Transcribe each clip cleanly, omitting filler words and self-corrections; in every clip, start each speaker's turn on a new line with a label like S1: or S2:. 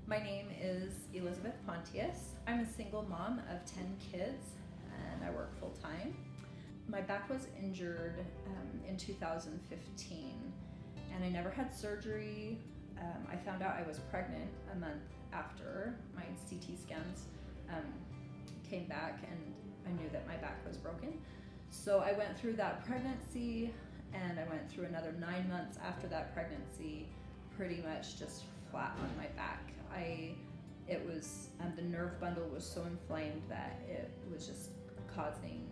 S1: My name is Elizabeth Pontius. I'm a single mom of 10 kids and I work full time. My back was injured in 2015 and I never had surgery. I found out I was pregnant a month after my CT scans came back, and I knew that my back was broken. So I went through that pregnancy and I went through another 9 months after that pregnancy pretty much just flat on my back. It was the nerve bundle was so inflamed that it was just causing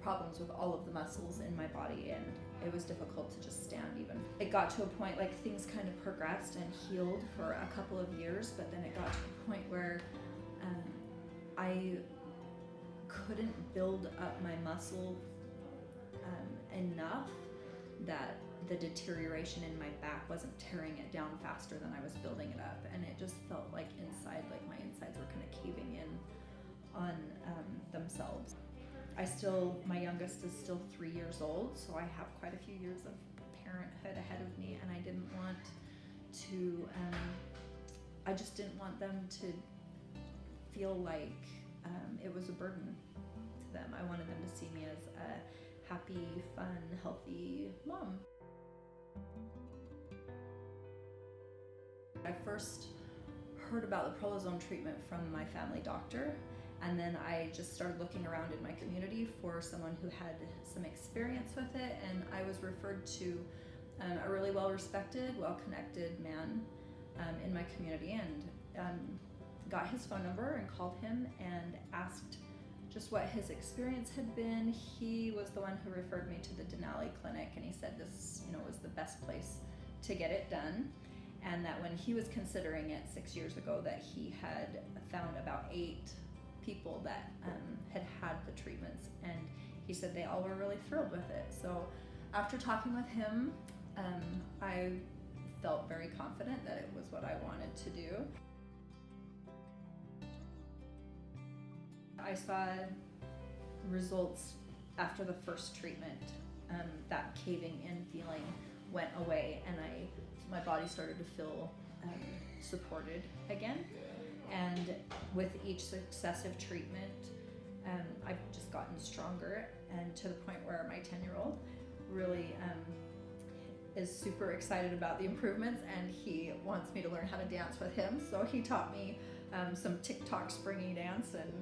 S1: problems with all of the muscles in my body, and it was difficult to just stand even. It got to a point like things kind of progressed and healed for a couple of years, but then it got to a point where I couldn't build up my muscle enough that the deterioration in my back wasn't tearing it down faster than I was building it up, and it just felt like inside, like my insides were kind of caving in on themselves. My youngest is still 3 years old, so I have quite a few years of parenthood ahead of me, and I didn't want to, I just didn't want them to feel like it was a burden to them. I wanted them to see me as a happy, fun, healthy mom. I first heard about the prolozone treatment from my family doctor, and then I just started looking around in my community for someone who had some experience with it, and I was referred to a really well-respected, well-connected man in my community, and got his phone number and called him and asked just what his experience had been. He was the one who referred me to the Denali clinic, and he said this, was the best place to get it done, and that when he was considering it 6 years ago, that he had found about 8 people that had the treatments, and he said they all were really thrilled with it. So after talking with him, I felt very confident that it was what I wanted to do. I saw results after the first treatment. That caving in feeling went away, and my body started to feel supported again. And with each successive treatment, I've just gotten stronger, and to the point where my 10-year-old really is super excited about the improvements, and he wants me to learn how to dance with him. So he taught me some TikTok springy dance, and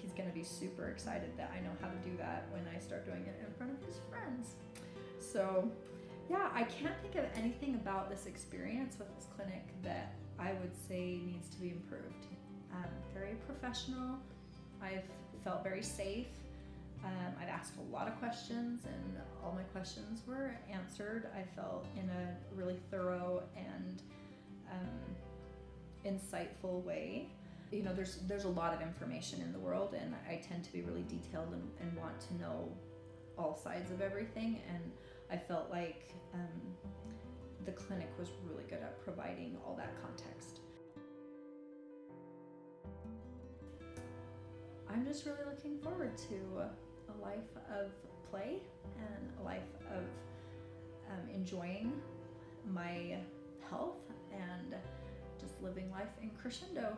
S1: he's going to be super excited that I know how to do that when I start doing it in front of his friends. So yeah, I can't think of anything about this experience with this clinic that I would say needs to be improved. Very professional. I've felt very safe. I've asked a lot of questions, and all my questions were answered. I felt in a really thorough and insightful way. There's a lot of information in the world, and I tend to be really detailed and want to know all sides of everything, and I felt like the clinic was really good at providing all that context. I'm just really looking forward to a life of play and a life of enjoying my health and just living life in crescendo.